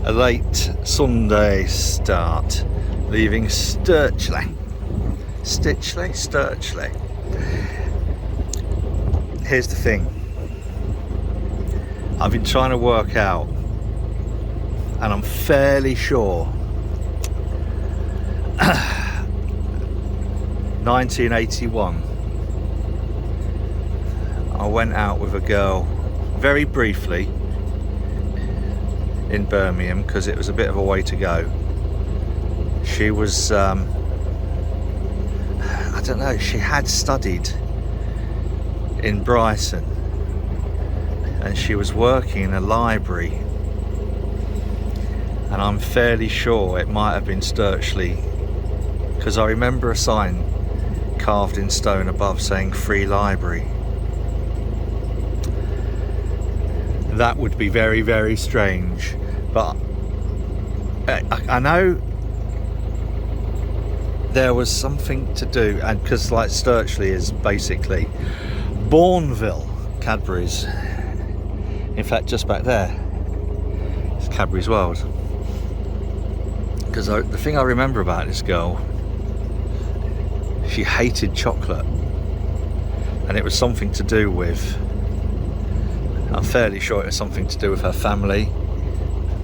a late Sunday start, leaving Sturchley. Here's the thing. I've been trying to work out, and I'm fairly sure 1981 I went out with a girl very briefly in Birmingham because it was a bit of a way to go. She was I don't know, she had studied in Brighton and she was working in a library, and I'm fairly sure it might have been Sturchley because I remember a sign carved in stone above saying free library. That would be very, very strange, but I know there was something to do, and because like Sturchley is basically Bourneville, Cadbury's. In fact, just back there is Cadbury's World. Because the thing I remember about this girl, she hated chocolate, and it was something to do with, I'm fairly sure it was something to do with her family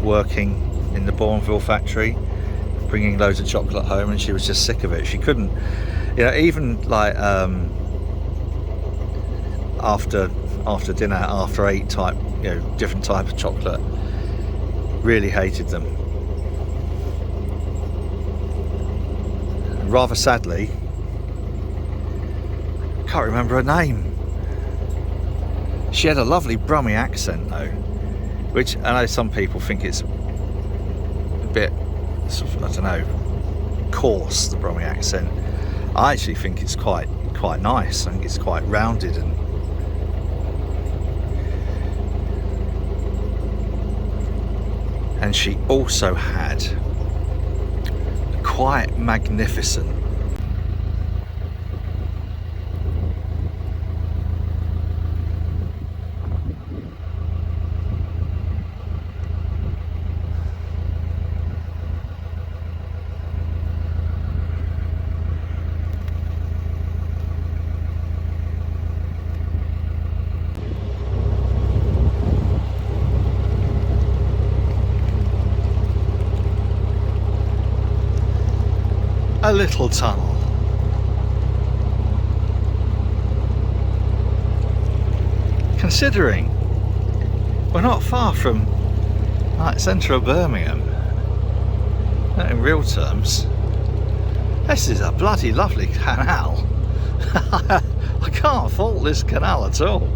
working in the Bourneville factory, bringing loads of chocolate home, and she was just sick of it. She couldn't, you know, even like after dinner, after 8 type, you know, different type of chocolate, really hated them. And rather sadly, I can't remember her name. She had a lovely Brummie accent though, which I know some people think it's a bit sort of, I don't know, coarse, the Brummie accent. I actually think it's quite nice. I think it's quite rounded, and she also had a quite magnificent a little tunnel. Considering we're not far from like centre of Birmingham, in real terms, this is a bloody lovely canal. I can't fault this canal at all.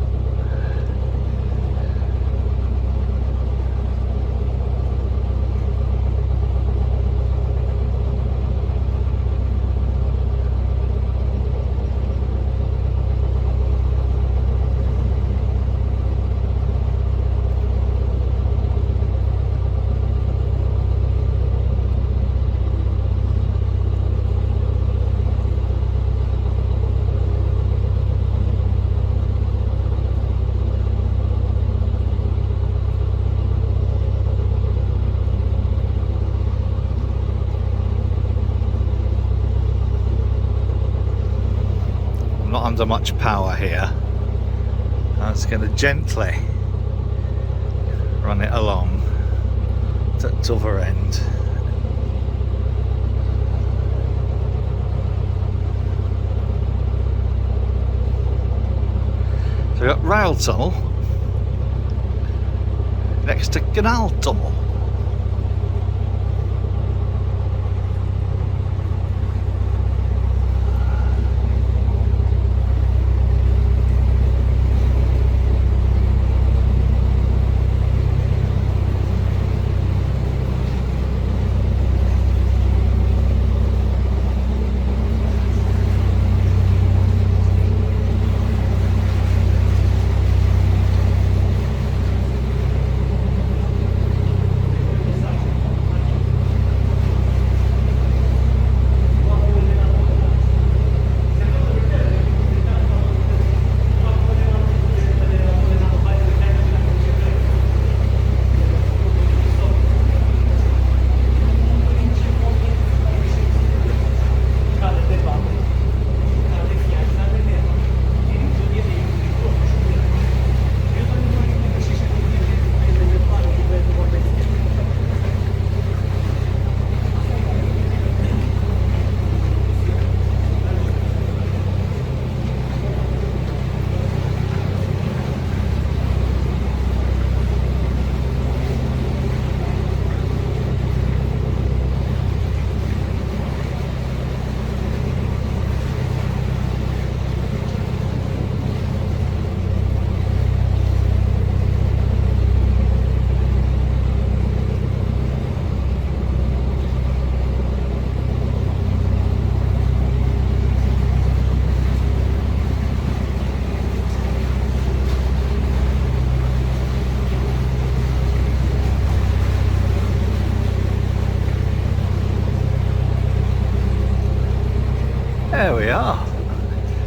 Under much power here. I'm just going to gently run it along to the other end. So we've got rail tunnel next to canal tunnel.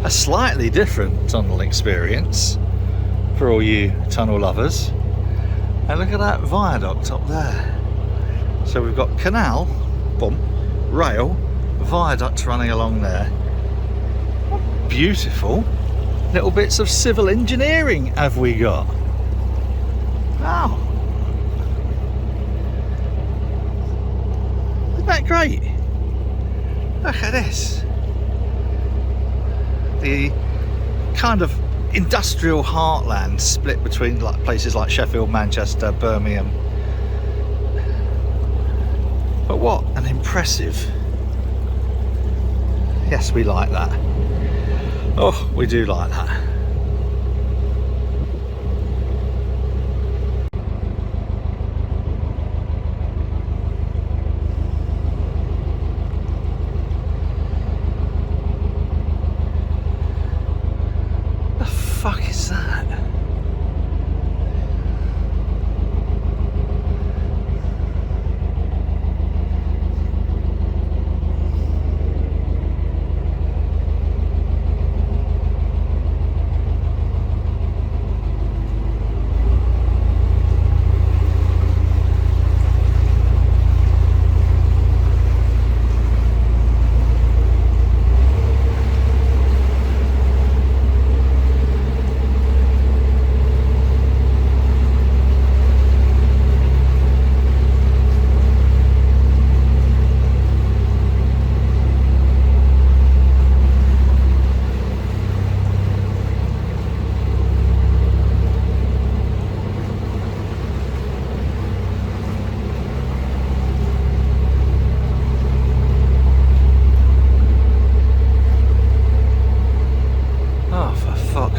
a slightly different tunnel experience for all you tunnel lovers. And look at that viaduct up there. So we've got canal, bump, rail, viaduct running along there. Beautiful little bits of civil engineering have we got. Wow. Isn't that great? Look at this. The kind of industrial heartland split between like places like Sheffield, Manchester, Birmingham. But what an impressive. Yes, we like that. Oh, we do like that. The fuck is that?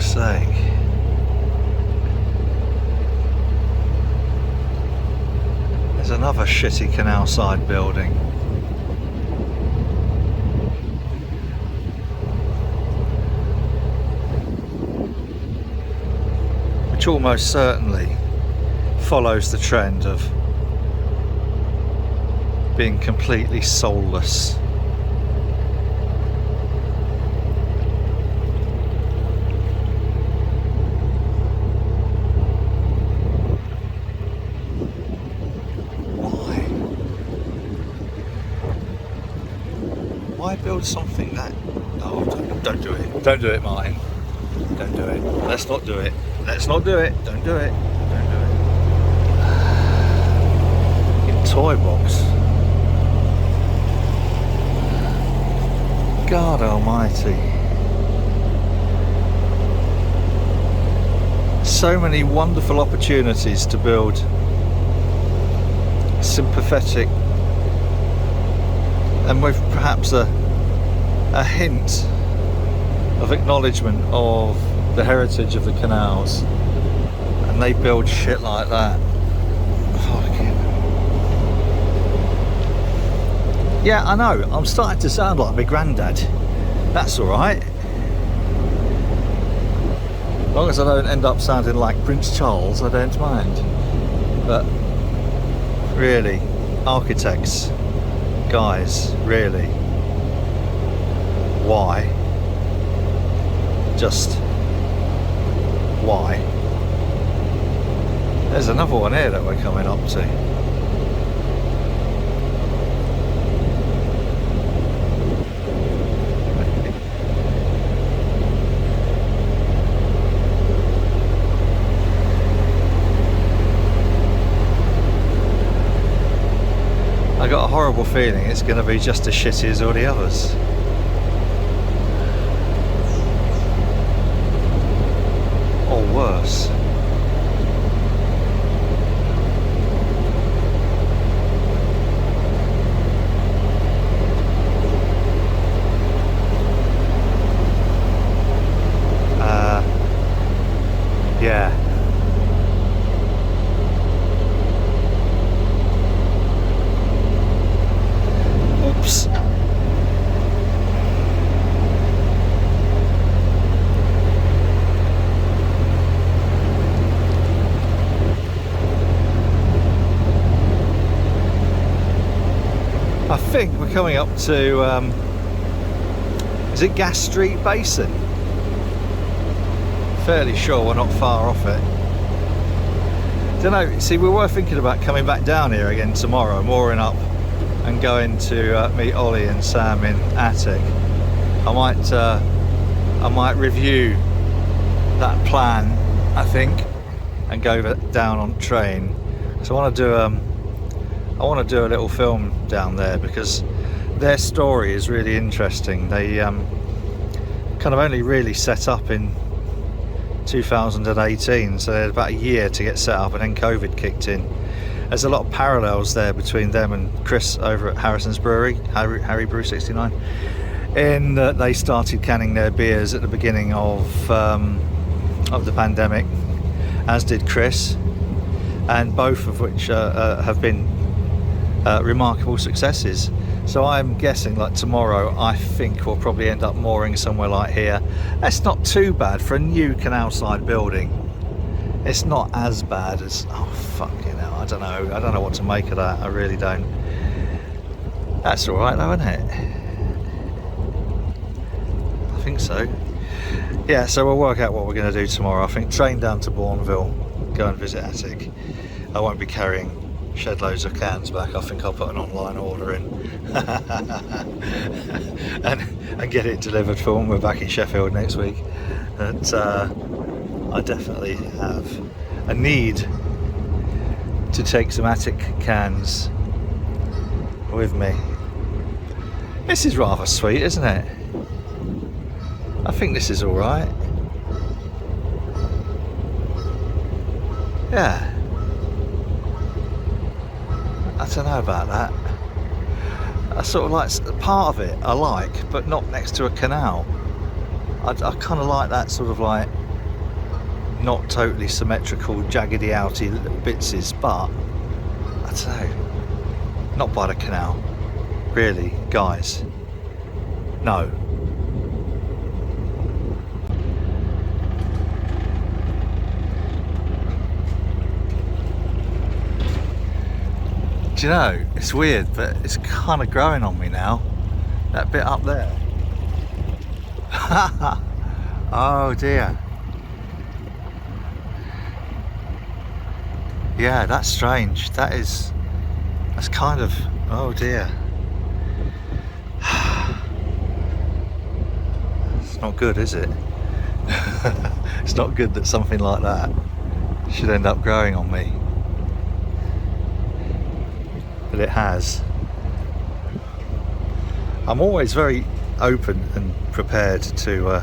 Sake. There's another shitty canal side building. Which almost certainly follows the trend of being completely soulless. Why build something that... Oh, don't do it. Don't do it, Martyn. Don't do it. Let's not do it. Let's not do it. Don't do it. Don't do it. In toy box. God almighty. So many wonderful opportunities to build sympathetic and with perhaps a hint of acknowledgement of the heritage of the canals, and they build shit like that. Fucking. Yeah, I know, I'm starting to sound like my granddad. That's alright. As long as I don't end up sounding like Prince Charles, I don't mind. But really, architects, guys, really, why? Just why? There's another one here that we're coming up to. I got a horrible feeling it's going to be just as shitty as all the others. Or worse. Yeah. Oops. I think we're coming up to, is it Gas Street Basin? Fairly sure we're not far off it. Don't know, see, we were thinking about coming back down here again tomorrow, mooring up and going to meet Ollie and Sam in Attic. I might review that plan, I think, and go down on train. So I want to do a little film down there because their story is really interesting. They kind of only really set up in 2018, so they had about a year to get set up, and then COVID kicked in. There's a lot of parallels there between them and Chris over at Harrison's Brewery, Harry Brew 69, in that they started canning their beers at the beginning of the pandemic, as did Chris, and both of which have been remarkable successes. So I'm guessing, like tomorrow, I think we'll probably end up mooring somewhere like here. That's not too bad for a new canal side building. It's not as bad as, oh fucking hell, I don't know what to make of that. I really don't. That's all right though, isn't it? I think so. Yeah, so we'll work out what we're going to do tomorrow. I think train down to Bourneville, go and visit Attic. I won't be carrying shed loads of cans back. I think I'll put an online order in and get it delivered for when we're back in Sheffield next week. But I definitely have a need to take some Attic cans with me. This is rather sweet, isn't it? I think this is alright. Yeah. I don't know about that. I sort of like part of it I like, but not next to a canal. I kind of like that sort of like not totally symmetrical, jaggedy outy little bitses, but I don't know, not by the canal. Really, guys, no. Do you know, it's weird, but it's kind of growing on me now. That bit up there. Oh dear. Yeah, that's strange. That's kind of, oh dear. It's not good, is it? It's not good that something like that should end up growing on me. But it has. I'm always very open and prepared to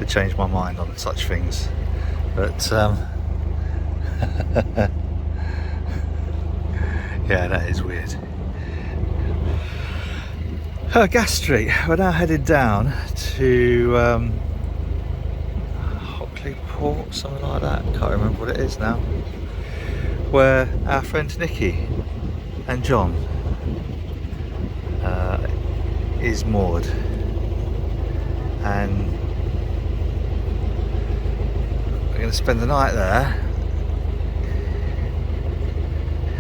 change my mind on such things, but yeah, that is weird. Gas Street. We're now headed down to Hockley Port, something like that. Can't remember what it is now. Where our friend Nikki and John is moored, and we're going to spend the night there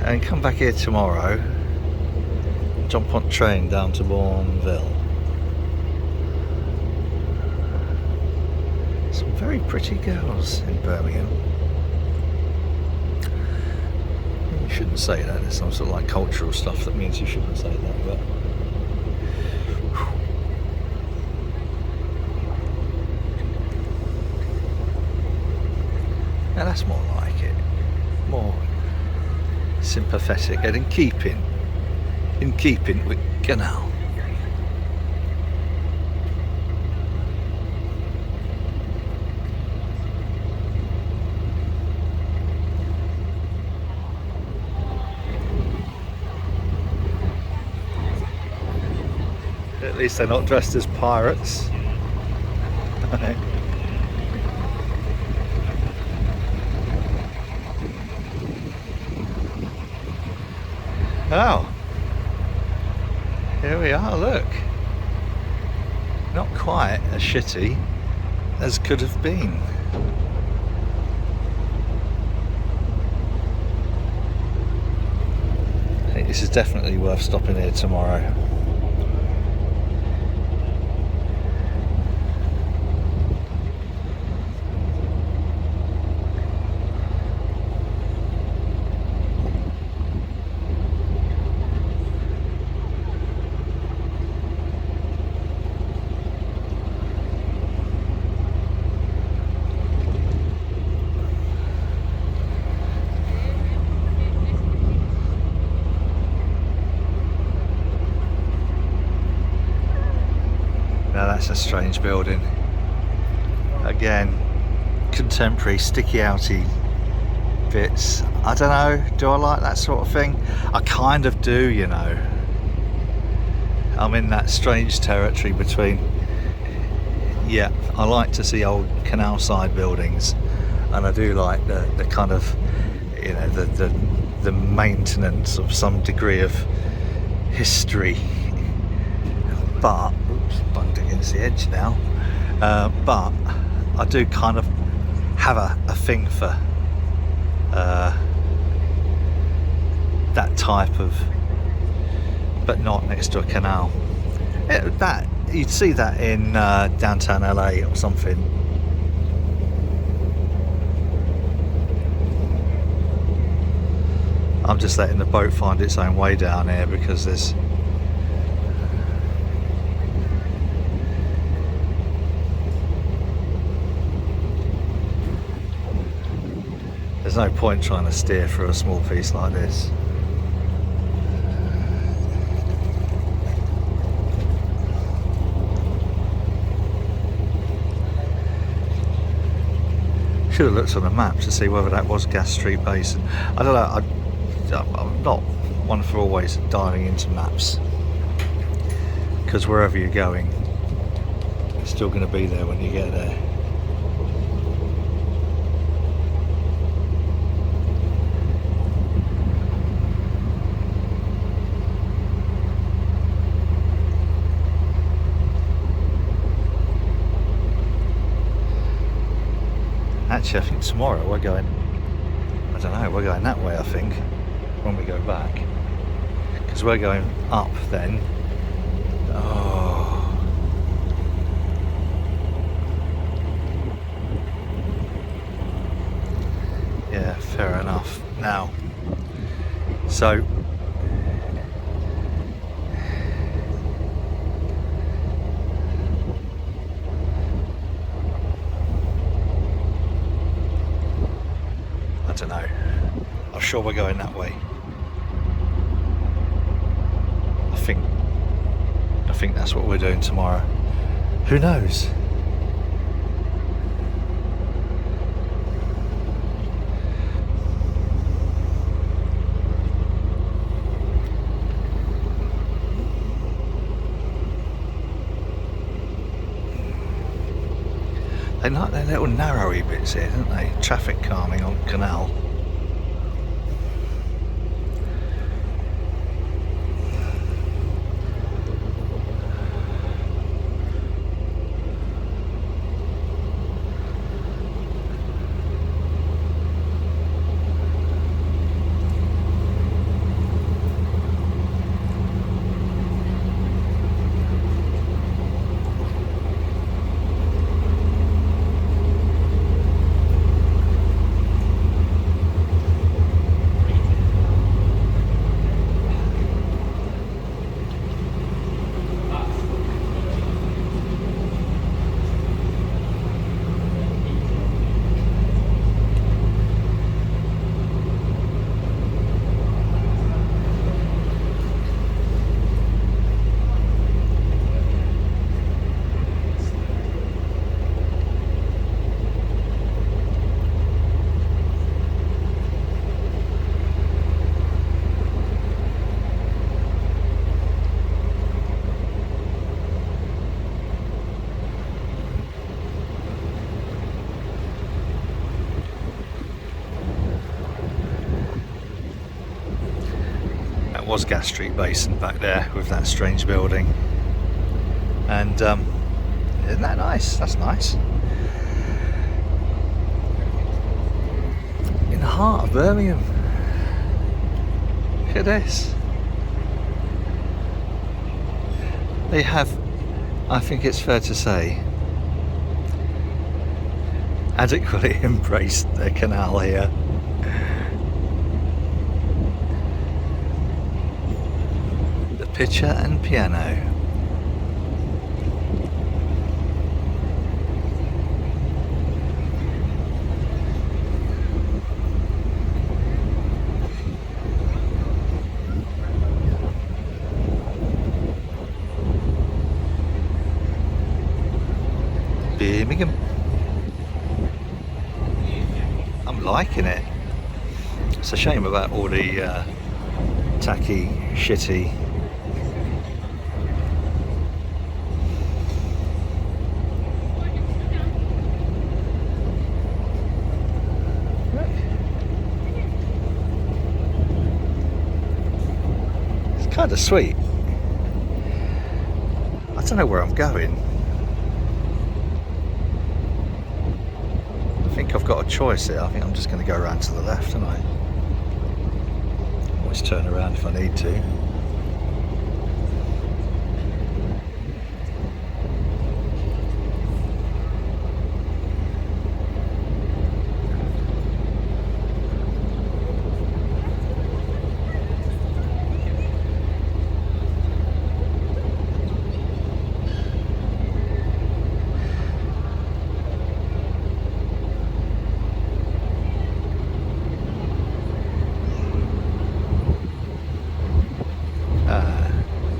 and come back here tomorrow, jump on train down to Bourneville. Some very pretty girls in Birmingham. You shouldn't say that, there's some sort of like cultural stuff that means you shouldn't say that, but now that's more like it, more sympathetic and in keeping with canal. At least they're not dressed as pirates. Oh, here we are, look. Not quite as shitty as could have been. I think this is definitely worth stopping here tomorrow. That's a strange building. Again, contemporary, sticky outy bits. I don't know, do I like that sort of thing? I kind of do, you know. I'm in that strange territory between, yeah, I like to see old canal side buildings, and I do like the kind of, you know, the maintenance of some degree of history. But, oops, bumped against the edge now. But I do kind of have a thing for that type of, but not next to a canal. That you'd see that in downtown LA or something. I'm just letting the boat find its own way down here because there's no point trying to steer through a small piece like this. Should have looked on the map to see whether that was Gas Street Basin. I don't know, I'm not one for always diving into maps, because wherever you're going, it's still going to be there when you get there. Actually, I think tomorrow we're going, I don't know, we're going that way, I think, when we go back, because we're going up then. Oh, yeah, fair enough. Now, so I don't know. I'm sure we're going that way. I think that's what we're doing tomorrow. Who knows? They like their little narrowy bits here, don't they? Traffic calming on canal. Was Gas Street Basin back there with that strange building, and isn't that nice? That's nice. In the heart of Birmingham. Look at this. They have, I think it's fair to say, adequately embraced their canal here. Picture and piano. liking it. It's a shame about all the tacky, shitty kind of sweet. I don't know where I'm going. I think I've got a choice here. I think I'm just going to go around to the left, aren't I? Always turn around if I need to.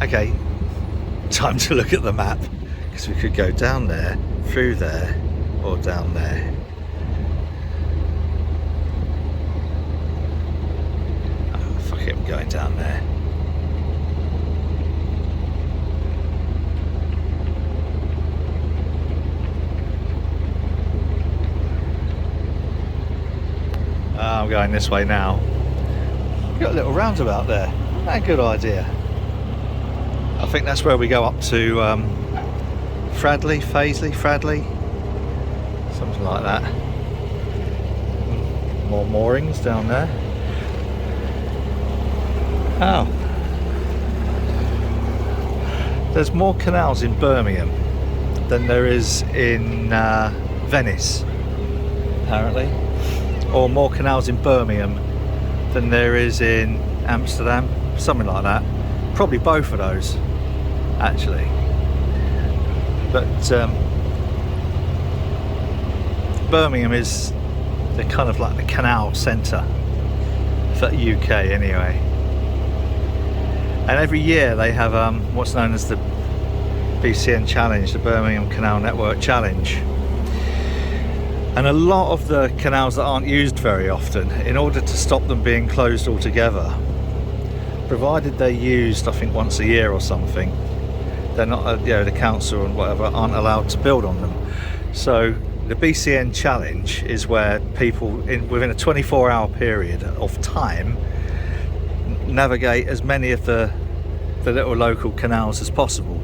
Okay, time to look at the map, because we could go down there, through there, or down there. Oh, fuck it, I'm going down there. I'm going this way now. Got a little roundabout there. Isn't that a good idea? I think that's where we go up to Fradley, something like that. More moorings down there. Oh, there's more canals in Birmingham than there is in Venice, apparently, or more canals in Birmingham than there is in Amsterdam, something like that. Probably both of those, actually. But Birmingham is the kind of like the canal centre for the UK anyway. And every year they have what's known as the BCN Challenge, the Birmingham Canal Network Challenge. And a lot of the canals that aren't used very often, in order to stop them being closed altogether, provided they're used, I think, once a year or something, they're not, you know, the council and whatever aren't allowed to build on them. So the BCN Challenge is where people, within a 24-hour period of time, navigate as many of the little local canals as possible,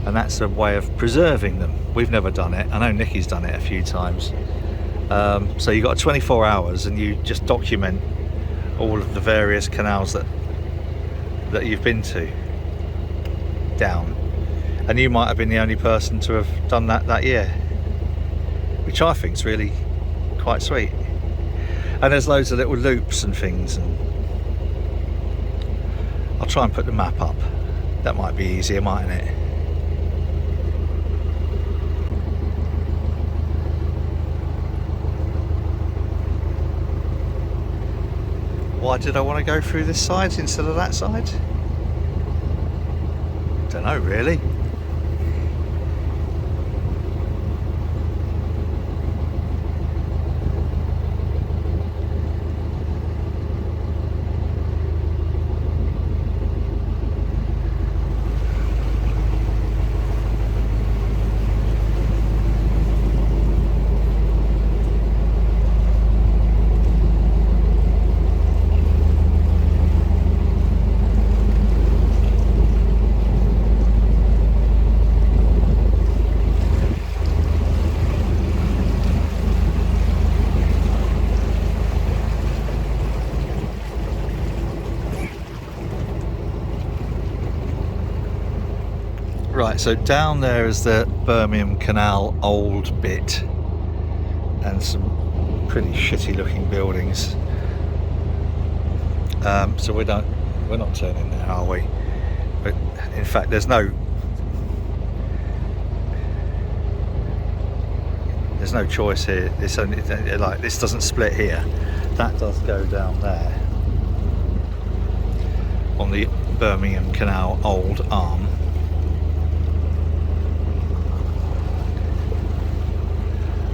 and that's a way of preserving them. We've never done it. I know Nicky's done it a few times. So you've got 24 hours and you just document all of the various canals that you've been to down, and you might have been the only person to have done that year, which I think is really quite sweet. And there's loads of little loops and things, and I'll try and put the map up. That might be easier, mightn't it? Why did I want to go through this side instead of that side? Don't know really. Right, so down there is the Birmingham Canal old bit, and some pretty shitty looking buildings. So we're not turning there, are we? But in fact, there's no choice here. This only, like, this doesn't split here. That does go down there on the Birmingham Canal old arm.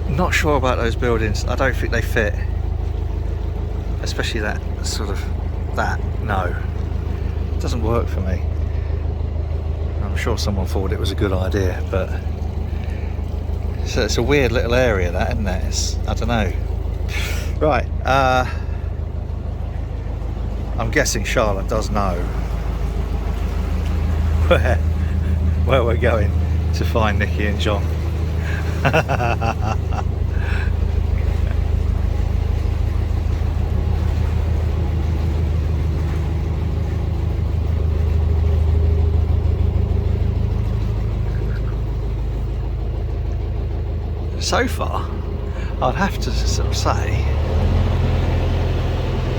Not sure about those buildings. I don't think they fit. especially that sort of, no, it doesn't work for me. I'm sure someone thought it was a good idea, but it's a weird little area, that, isn't it? I don't know. Right, I'm guessing Charlotte does know where we're going to find Nikki and John. So far, I'd have to sort of say,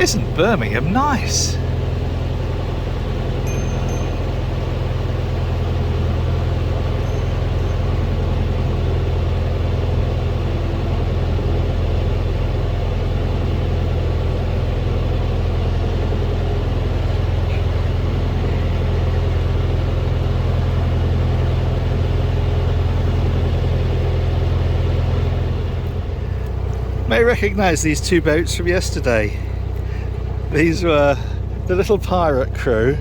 isn't Birmingham nice? May recognise these two boats from yesterday. These were the little pirate crew,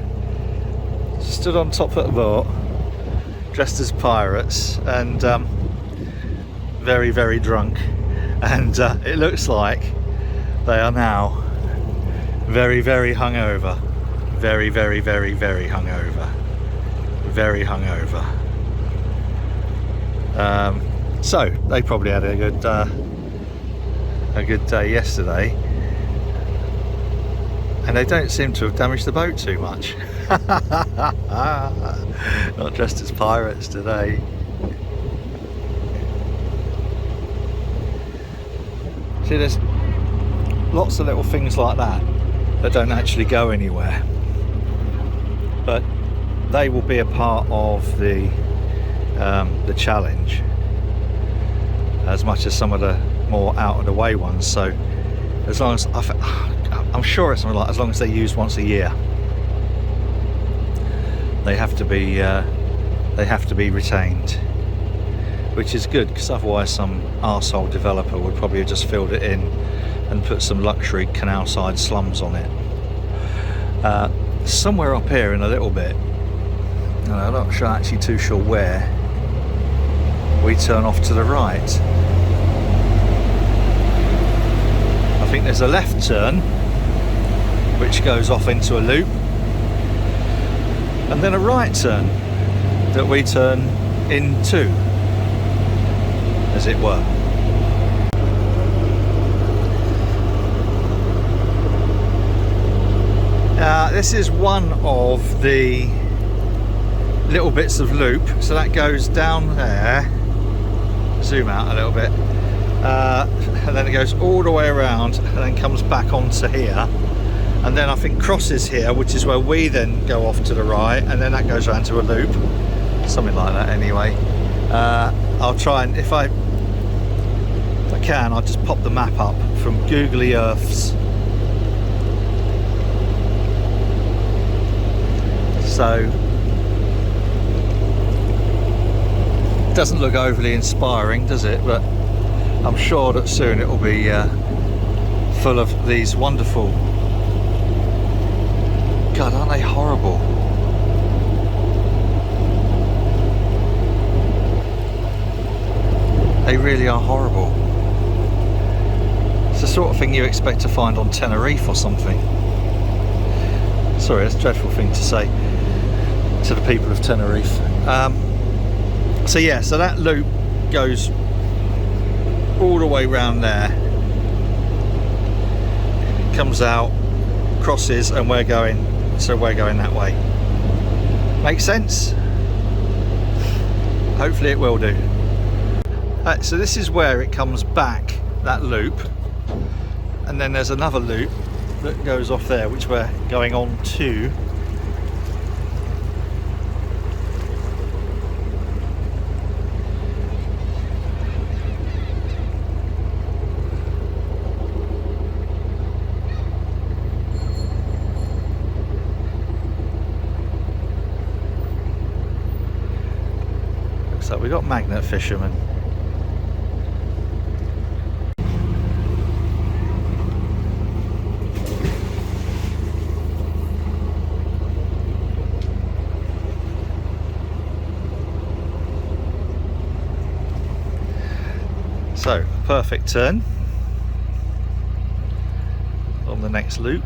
stood on top of the boat, dressed as pirates, and very, very drunk. And it looks like they are now very, very hungover. Very, very, very, very hungover. Very hungover. So they probably had a good day yesterday, and they don't seem to have damaged the boat too much. Not dressed as pirates today. See, there's lots of little things like that don't actually go anywhere, but they will be a part of the challenge as much as some of the more out of the way ones. So as long as I'm sure it's something like, as long as they're used once a year, they have to be retained, which is good, because otherwise some arsehole developer would probably have just filled it in and put some luxury canal side slums on it. Somewhere up here in a little bit, and I'm not actually too sure where, we turn off to the right. I think there's a left turn which goes off into a loop, and then a right turn that we turn into, as it were. This is one of the little bits of loop, so that goes down there, zoom out a little bit, and then it goes all the way around and then comes back onto here, and then I think crosses here, which is where we then go off to the right, and then that goes around to a loop, something like that anyway. I'll try, and if I can, I'll just pop the map up from Googly Earths. So it doesn't look overly inspiring, does it? But I'm sure that soon it will be full of these wonderful, God, aren't they horrible? They really are horrible. It's the sort of thing you expect to find on Tenerife or something. Sorry, that's a dreadful thing to say to the people of Tenerife. So yeah, so that loop goes all the way round there, comes out, crosses, and we're going that way. Makes sense? Hopefully it will do. So this is where it comes back, that loop, and then there's another loop that goes off there, which we're going on to. Looks like we've got magnet fishermen. So, a perfect turn on the next loop.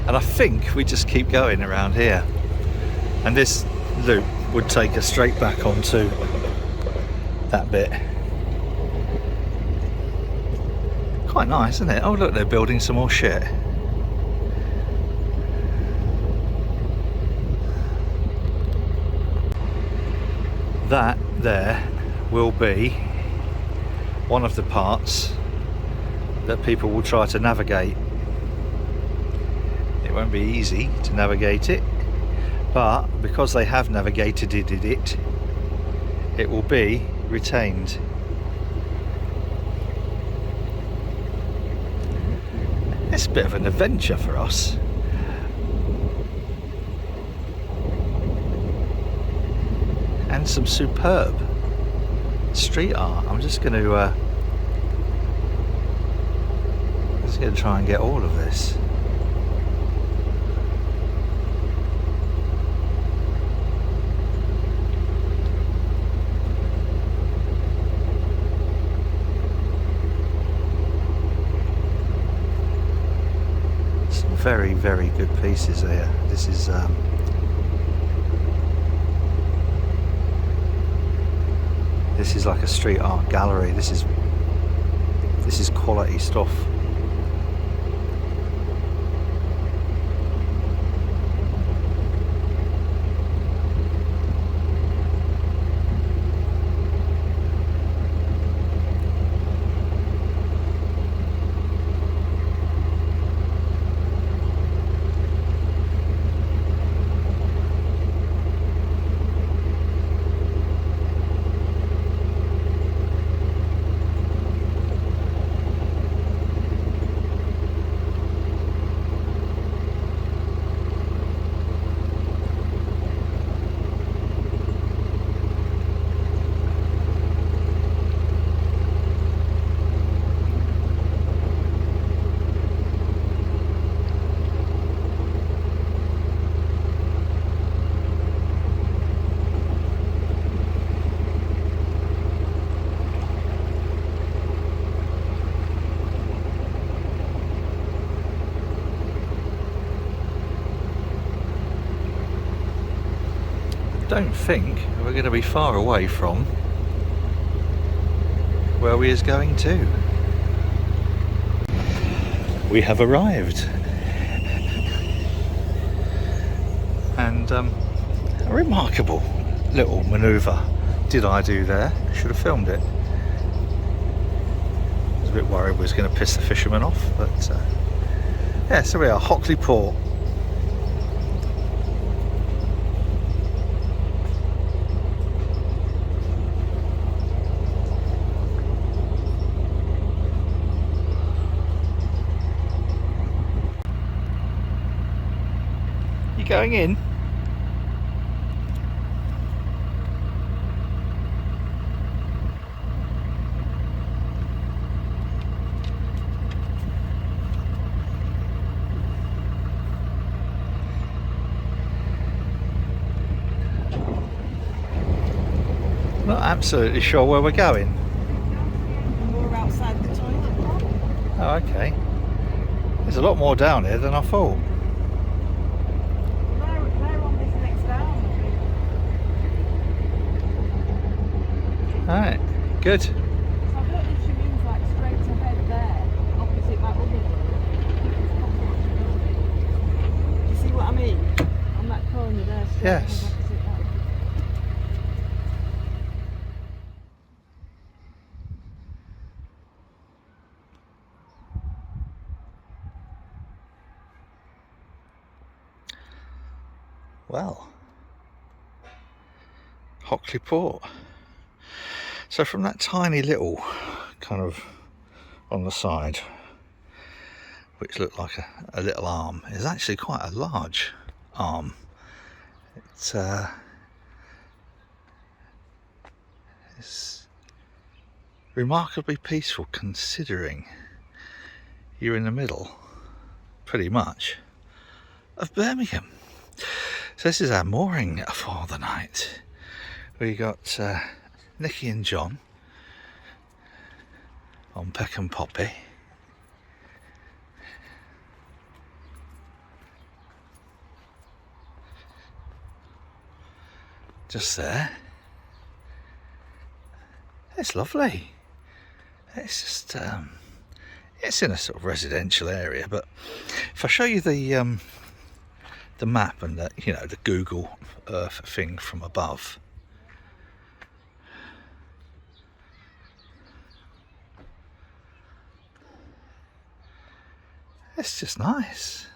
And I think we just keep going around here, and this loop would take us straight back onto that bit. Quite nice, isn't it? Oh look, they're building some more shit. That there will be one of the parts that people will try to navigate. It won't be easy to navigate it, but because they have navigated it, it will be retained. It's a bit of an adventure for us. And some superb street art. I'm just going to try and get all of this. Very, very good pieces here. This is like a street art gallery. This is quality stuff. Don't think we're going to be far away from where we is going to. We have arrived, and a remarkable little manoeuvre did I do there. Should have filmed it. I was a bit worried we was going to piss the fishermen off, but yeah, so we are, Hockley Port. Going in. Not absolutely sure where we're going. We're outside the toilet. Oh, okay. There's a lot more down here than I thought. Alright, good. So I don't know if she means like straight ahead there, opposite that other road. Do you see what I mean? On that corner there, straight Yes. ahead opposite that. Well, Hockley Port. So from that tiny little kind of on the side, which looked like a little arm, is actually quite a large arm. It's remarkably peaceful considering you're in the middle, pretty much, of Birmingham. So this is our mooring for the night. We got Nikki and John on Peck and Poppy. Just there. It's lovely. It's just it's in a sort of residential area, but if I show you the map and the, you know, the Google Earth thing from above, it's just nice.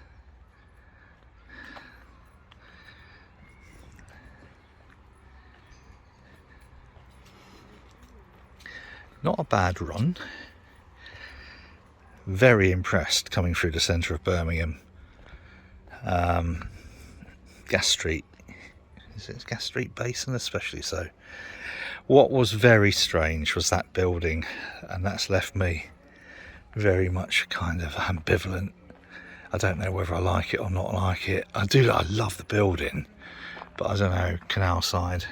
Not a bad run. Very impressed coming through the centre of Birmingham. Gas Street, is it Gas Street Basin especially so. What was very strange was that building, and that's left me very much kind of ambivalent. I don't know whether I like it or not like it. I love the building, but I don't know, canal side.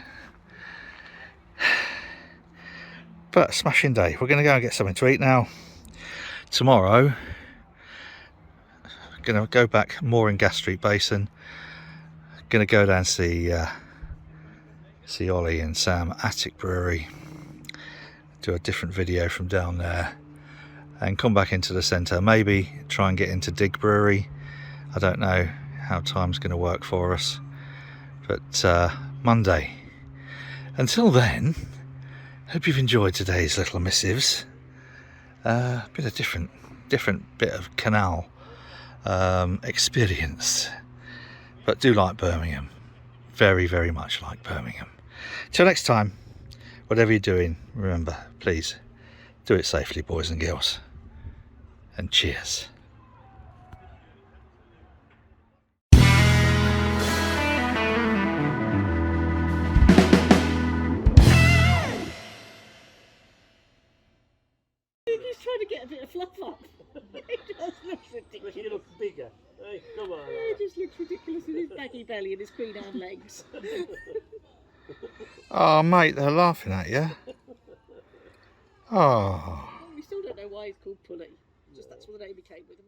But smashing day. We're going to go and get something to eat now. Tomorrow, going to go back more in Gas Street Basin. Going to go down and see Ollie and Sam at Attic Brewery. Do a different video from down there. And come back into the centre. Maybe try and get into Dig Brewery. I don't know how time's going to work for us. But Monday. Until then, hope you've enjoyed today's little missives. Been a different bit of canal experience, but do like Birmingham, very, very much like Birmingham. Till next time, whatever you're doing, remember, please do it safely, boys and girls, and cheers. He's trying to get a bit of fluff up. It just looks ridiculous. He looks bigger. Hey, come on. It just looks ridiculous with his baggy belly and his queen anne legs. Oh, mate, they're laughing at you. Oh. We still don't know why he's called Pulley. Just that's what the name he came with.